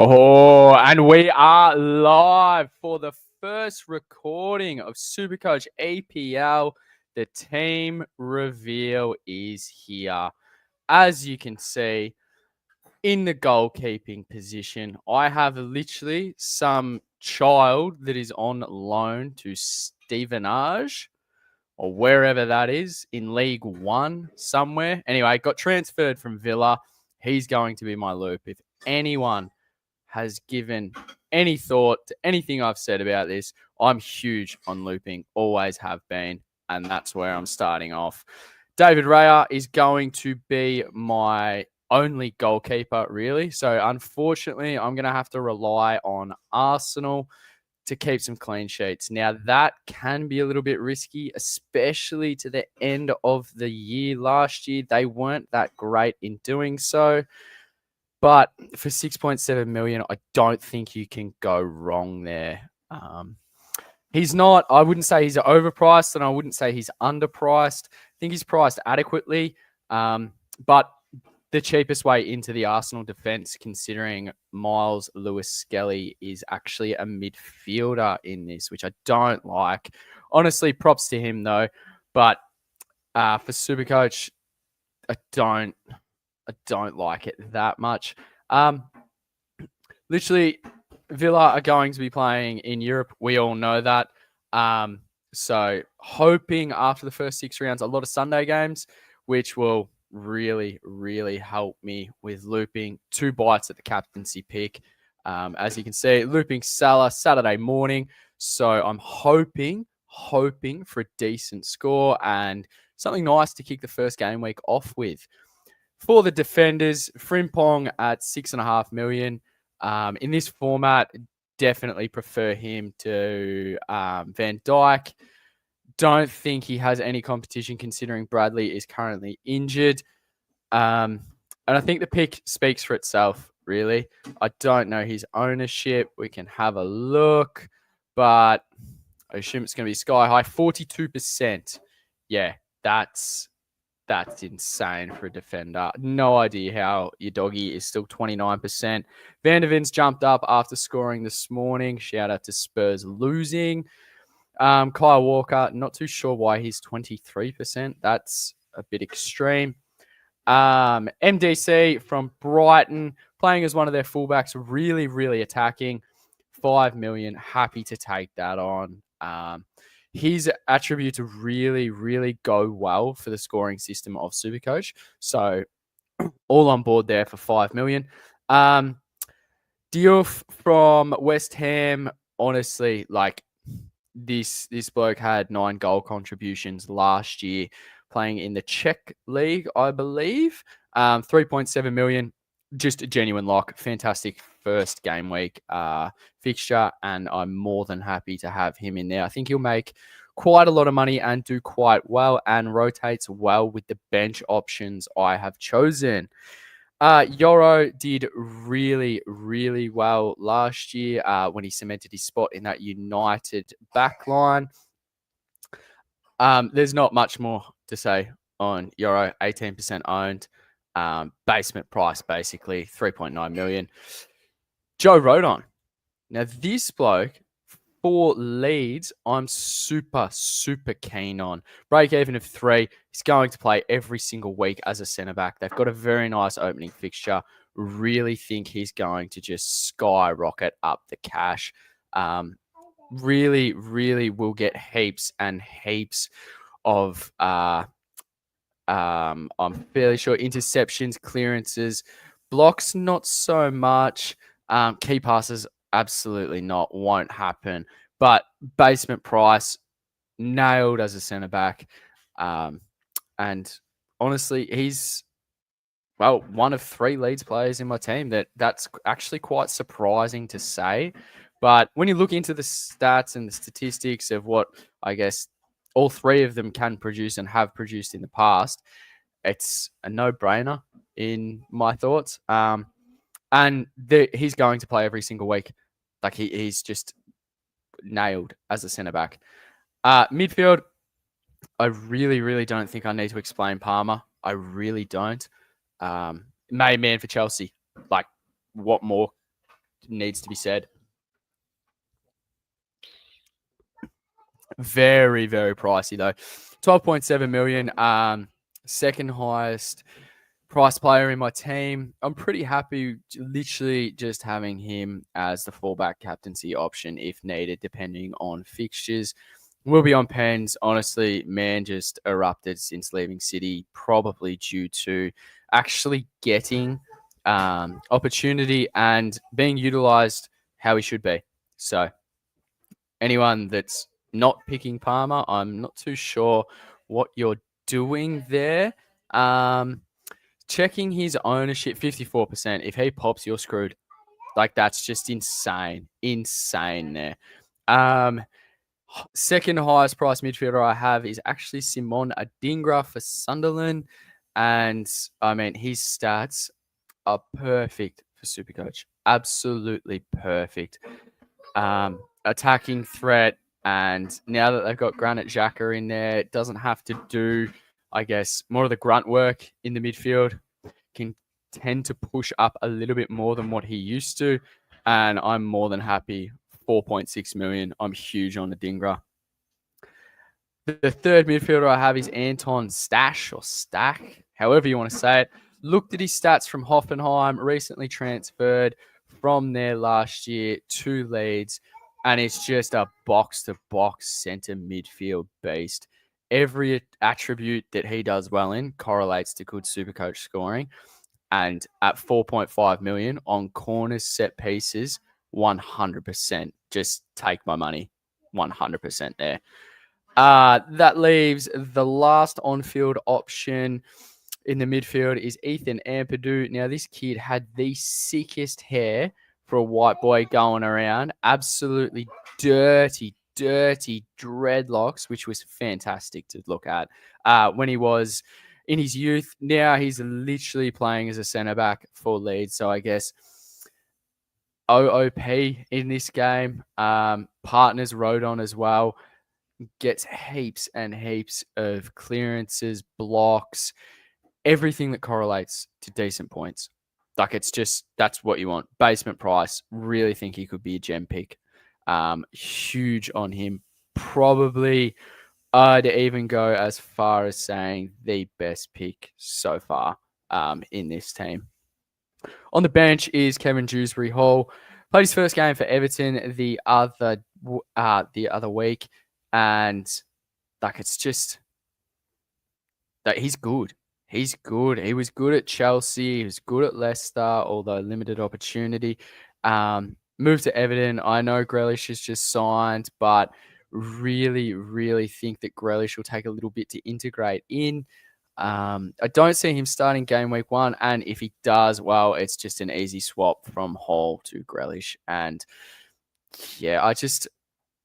Oh, and we are live for the first recording of SuperCoach EPL. The team reveal is here. As you can see, in the goalkeeping position, I have literally some child that is on loan to Stevenage or wherever that is in League One somewhere. Anyway, got transferred from Villa. He's going to be my loop. If anyone has given any thought to anything I've said about this, I'm huge on looping, always have been, and that's where I'm starting off. David Raya is going to be my only goalkeeper, really. So unfortunately, I'm going to have to rely on Arsenal to keep some clean sheets. Now, that can be a little bit risky, especially to the end of the year. Last year, they weren't that great in doing so. But for 6.7 million, I don't think you can go wrong there. He's not, I wouldn't say he's overpriced, and I wouldn't say he's underpriced. I think he's priced adequately. But the cheapest way into the Arsenal defense, considering Miles Lewis-Skelly is actually a midfielder in this, which I don't like. Honestly, props to him though. But for Supercoach, I don't like it that much. Literally, Villa are going to be playing in Europe. We all know that. So hoping after the first 6 rounds, a lot of Sunday games, which will really, really help me with looping 2 bites at the captaincy pick. As you can see, looping Salah Saturday morning. So I'm hoping for a decent score and something nice to kick the first game week off with. For the defenders, Frimpong at 6.5 million. In this format, definitely prefer him to Van Dijk. Don't think he has any competition considering Bradley is currently injured. And I think the pick speaks for itself, really. I don't know his ownership. We can have a look, but I assume it's going to be sky high. 42%. Yeah, that's insane for a defender. No idea how your doggy is still 29%. Van der Vin's jumped up after scoring this morning. Shout out to Spurs losing. Kyle Walker, not too sure why he's 23%. That's a bit extreme. MDC from Brighton, playing as one of their fullbacks, really, really attacking. 5 million, happy to take that on. His attributes really, really go well for the scoring system of Supercoach. So all on board there for 5 million. Diouf from West Ham, honestly, like this bloke had 9 goal contributions last year, playing in the Czech League, I believe. 3.7 million, just a genuine lock. Fantastic first game week fixture, and I'm more than happy to have him in there. I think he'll make quite a lot of money and do quite well and rotates well with the bench options I have chosen. Yoro did really, really well last year when he cemented his spot in that United backline. There's not much more to say on Yoro. 18% owned. Basement price, basically, 3.9 million. Joe Rodon. Now, this bloke, for Leeds, I'm super, super keen on. Break even of 3. He's going to play every single week as a centre-back. They've got a very nice opening fixture. Really think he's going to just skyrocket up the cash. Really, really will get heaps and heaps of... I'm fairly sure interceptions, clearances, blocks, not so much. Key passes, absolutely not, won't happen. But basement price, nailed as a centre back. And honestly, he's one of 3 Leeds players in my team. That's actually quite surprising to say. But when you look into the stats and the statistics of what I guess all 3 of them can produce and have produced in the past, it's a no-brainer in my thoughts. And he's going to play every single week. Like he's just nailed as a centre-back. Midfield, I really, really don't think I need to explain Palmer. I really don't. Main man for Chelsea. Like, what more needs to be said. Very, very pricey though. 12.7 million. Second highest price player in my team. I'm pretty happy literally just having him as the fullback captaincy option if needed, depending on fixtures. Will be on pens. Honestly, man just erupted since leaving City, probably due to actually getting opportunity and being utilized how he should be. So anyone that's not picking Palmer, I'm not too sure what you're doing there. Checking his ownership, 54%. If he pops, you're screwed. Like, that's just insane. Insane there. Second highest price midfielder I have is actually Simon Adingra for Sunderland. And, I mean, his stats are perfect for SuperCoach. Absolutely perfect. Attacking threat, and now that they've got Granit Xhaka in there, it doesn't have to do, I guess, more of the grunt work in the midfield. Can tend to push up a little bit more than what he used to, and I'm more than happy. 4.6 million. I'm huge on the Dingra. The third midfielder I have is Anton Stash or Stack, however you want to say it. Looked at his stats from Hoffenheim, recently transferred from there last year to Leeds, and it's just a box-to-box centre midfield beast. Every attribute that he does well in correlates to good Supercoach scoring, and at 4.5 million on corners, set pieces, 100%. Just take my money, 100% there. That leaves the last on-field option in the midfield is Ethan Ampadu. Now, this kid had the sickest hair for a white boy going around. Absolutely dirty dreadlocks, which was fantastic to look at when he was in his youth. Now he's literally playing as a centre-back for Leeds. So I guess OOP in this game. Partners Rodon as well. Gets heaps and heaps of clearances, blocks, everything that correlates to decent points. Like, it's just, that's what you want. Basement price. Really think he could be a gem pick. Huge on him. Probably, I'd even go as far as saying the best pick so far in this team. On the bench is Kevin Dewsbury Hall. Played his first game for Everton the other week, and like, it's just that he's good. He's good. He was good at Chelsea. He was good at Leicester, although limited opportunity. Moved to Everton. I know Grealish is just signed, but really think that Grealish will take a little bit to integrate in. I don't see him starting game week 1, and if he does, well, it's just an easy swap from Hall to Grealish. And yeah,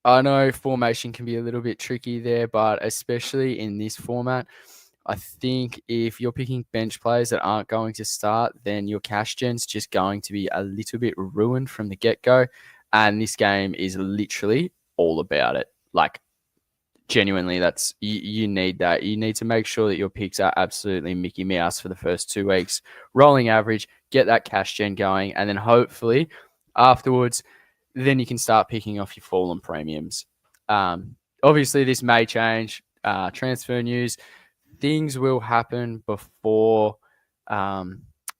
I know formation can be a little bit tricky there, but especially in this format, I think if you're picking bench players that aren't going to start, then your cash gen's just going to be a little bit ruined from the get-go. And this game is literally all about it. Like, genuinely, that's you need that. You need to make sure that your picks are absolutely Mickey Mouse for the first 2 weeks. Rolling average, get that cash gen going, and then hopefully afterwards, then you can start picking off your fallen premiums. Obviously, this may change. Transfer news. Things will happen before the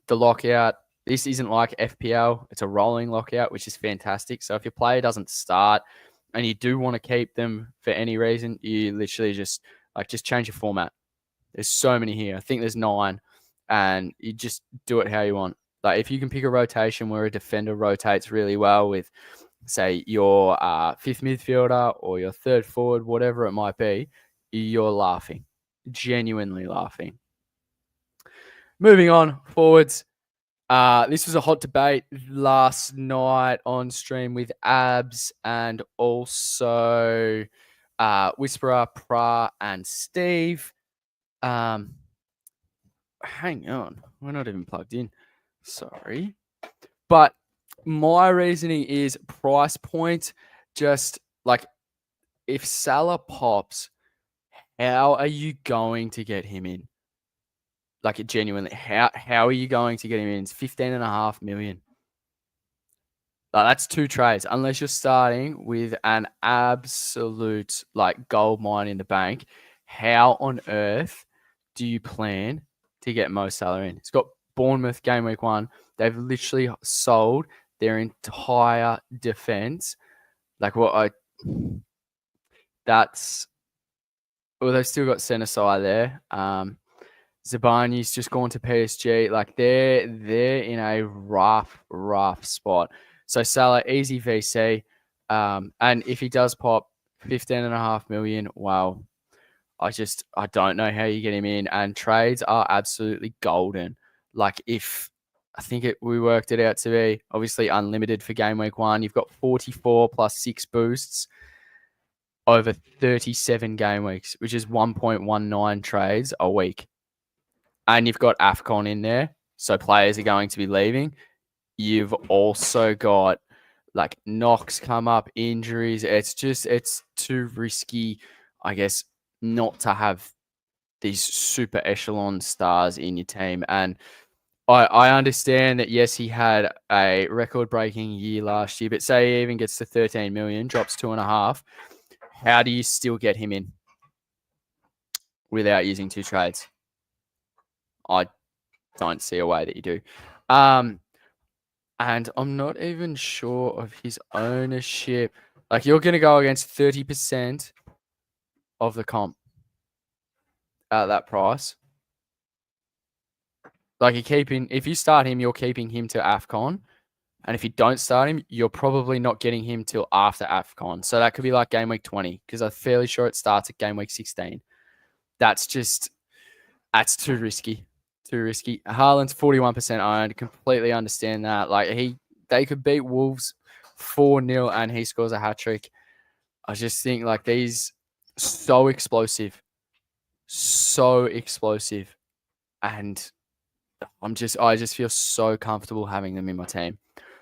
lockout. This isn't like FPL. It's a rolling lockout, which is fantastic. So if your player doesn't start and you do want to keep them for any reason, you literally just change your format. There's so many here. I think there's 9, and you just do it how you want. Like, if you can pick a rotation where a defender rotates really well with, say, your 5th midfielder or your 3rd forward, whatever it might be, you're laughing. Genuinely laughing. Moving on forwards. This was a hot debate last night on stream with Abs and also Whisperer, Pra, and Steve. Hang on. We're not even plugged in. Sorry. But my reasoning is price point. Just like, if Salah pops, how are you going to get him in? Like, genuinely, how are you going to get him in? It's 15.5 million. Like, that's 2 trades. Unless you're starting with an absolute like gold mine in the bank, how on earth do you plan to get Mo Salah in? He's got Bournemouth game week 1. They've literally sold their entire defense. Like, that's well, they've still got Senesi there. Zabani's just gone to PSG. Like, they're in a rough spot. So Salah, easy VC. And if he does pop 15.5 million, well, I don't know how you get him in. And trades are absolutely golden. Like, we worked it out to be obviously unlimited for game week 1. You've got 44 plus 6 boosts over 37 game weeks, which is 1.19 trades a week. And you've got AFCON in there, so players are going to be leaving. You've also got like knocks come up, injuries. It's too risky, I guess, not to have these super echelon stars in your team. And I understand that, yes, he had a record-breaking year last year, but say he even gets to 13 million, drops 2.5. How do you still get him in without using 2 trades? I don't see a way that you do. And I'm not even sure of his ownership. Like, you're going to go against 30% of the comp at that price. Like, if you start him, you're keeping him to AFCON. And if you don't start him, you're probably not getting him till after AFCON. So that could be like game week 20, because I'm fairly sure it starts at game week 16. That's too risky. Too risky. Haaland's 41% owned. Completely understand that. Like, they could beat Wolves 4-0 and he scores a hat trick. I just think like these so explosive. And I just feel so comfortable having them in my team.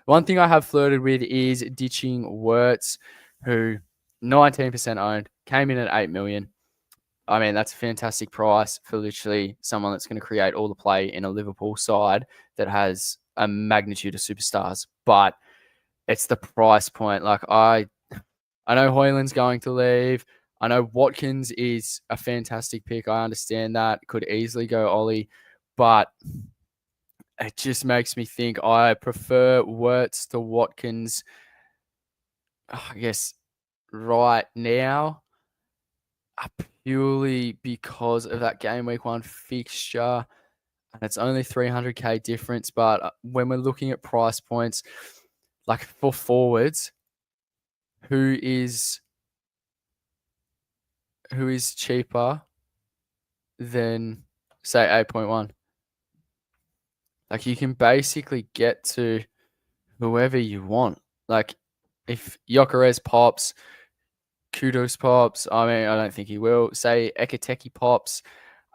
One thing I have flirted with is ditching Wirtz, who 19% owned, came in at 8 million. I mean, that's a fantastic price for literally someone that's going to create all the play in a Liverpool side that has a magnitude of superstars. But it's the price point. Like, I know Højlund's going to leave. I know Watkins is a fantastic pick. I understand that. Could easily go Ollie. But it just makes me think I prefer Wirtz to Watkins, I guess, right now, purely because of that game week 1 fixture. And it's only 300k difference. But when we're looking at price points, like for forwards, who is cheaper than, say, 8.1? Like, you can basically get to whoever you want. Like, if Gyökeres pops, Kudos pops. I mean, I don't think he will. Say Ekateki pops.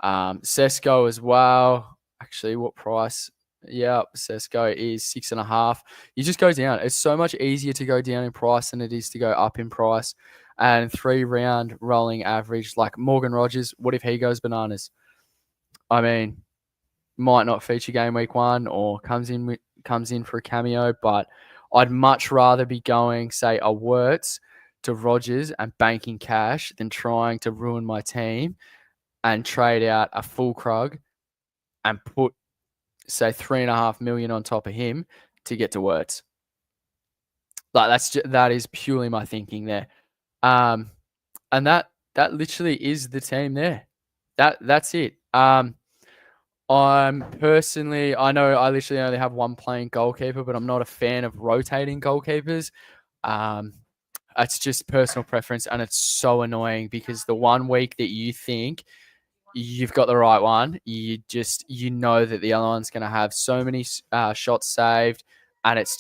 Sesko as well. Actually, what price? Yeah, Sesko is 6.5. You just go down. It's so much easier to go down in price than it is to go up in price. And 3-round rolling average, like Morgan Rogers, what if he goes bananas? I mean, might not feature game week 1 or comes in for a cameo, but I'd much rather be going, say, a Wirtz to Rogers and banking cash than trying to ruin my team and trade out a full Krug and put, say, 3.5 million on top of him to get to Wirtz. Like, that is purely my thinking there. And that literally is the team there. That's it. I'm personally, I know I literally only have one playing goalkeeper, but I'm not a fan of rotating goalkeepers. It's just personal preference, and it's so annoying because the one week that you think you've got the right one, you know that the other one's going to have so many shots saved, and it's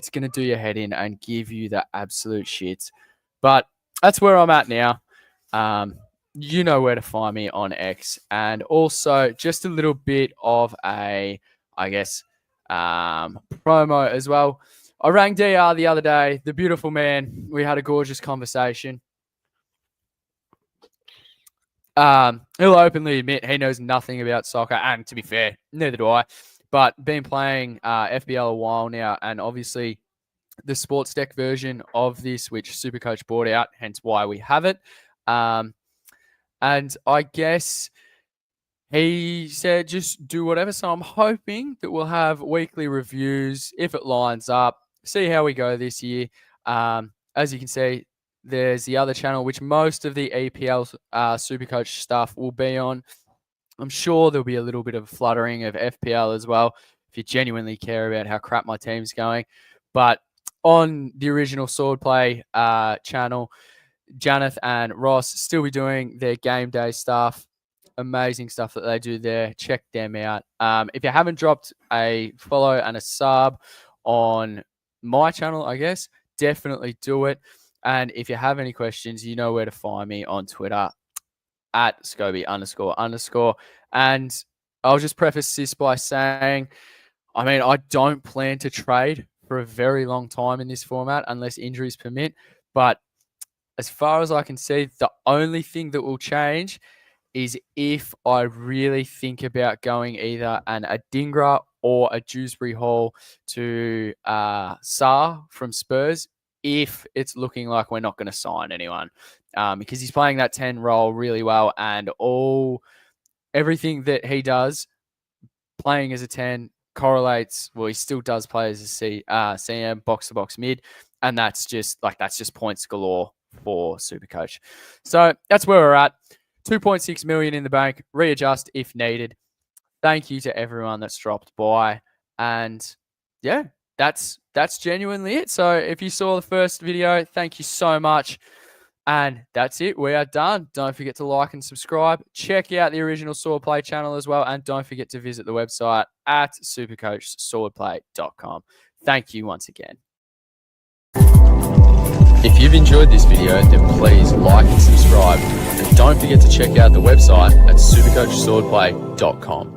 going to do your head in and give you the absolute shits. But that's where I'm at now. You know where to find me on X. And also just a little bit of a, I guess, promo as well. I rang DR the other day, the beautiful man. We had a gorgeous conversation. He'll openly admit he knows nothing about soccer, and to be fair, neither do I. But been playing FBL a while now, and obviously the sports deck version of this, which SuperCoach brought out, hence why we have it. And I guess he said just do whatever. So I'm hoping that we'll have weekly reviews if it lines up, see how we go this year. As you can see, there's the other channel, which most of the EPL SuperCoach stuff will be on. I'm sure there'll be a little bit of fluttering of FPL as well, if you genuinely care about how crap my team's going. But on the original Swordplay channel, Janeth and Ross still be doing their game day stuff. Amazing stuff that they do there. Check them out. If you haven't dropped a follow and a sub on my channel, I guess, definitely do it. And if you have any questions, you know where to find me on Twitter at Scobie__. And I'll just preface this by saying, I mean, I don't plan to trade for a very long time in this format unless injuries permit. But as far as I can see, the only thing that will change is if I really think about going either an Adingra or a Dewsbury Hall to Sarr from Spurs, if it's looking like we're not going to sign anyone, because he's playing that 10 role really well, and everything that he does playing as a 10 correlates. Well, he still does play as a CM, box-to-box mid, and that's just points galore for SuperCoach. So that's where we're at. 2.6 million in the bank, readjust if needed. Thank you to everyone that's dropped by. And yeah, that's genuinely it. So if you saw the first video, thank you so much. And that's it. We are done. Don't forget to like and subscribe. Check out the original Swordplay channel as well. And don't forget to visit the website at supercoachswordplay.com. Thank you once again. If you've enjoyed this video, then please like and subscribe. And don't forget to check out the website at supercoachswordplay.com.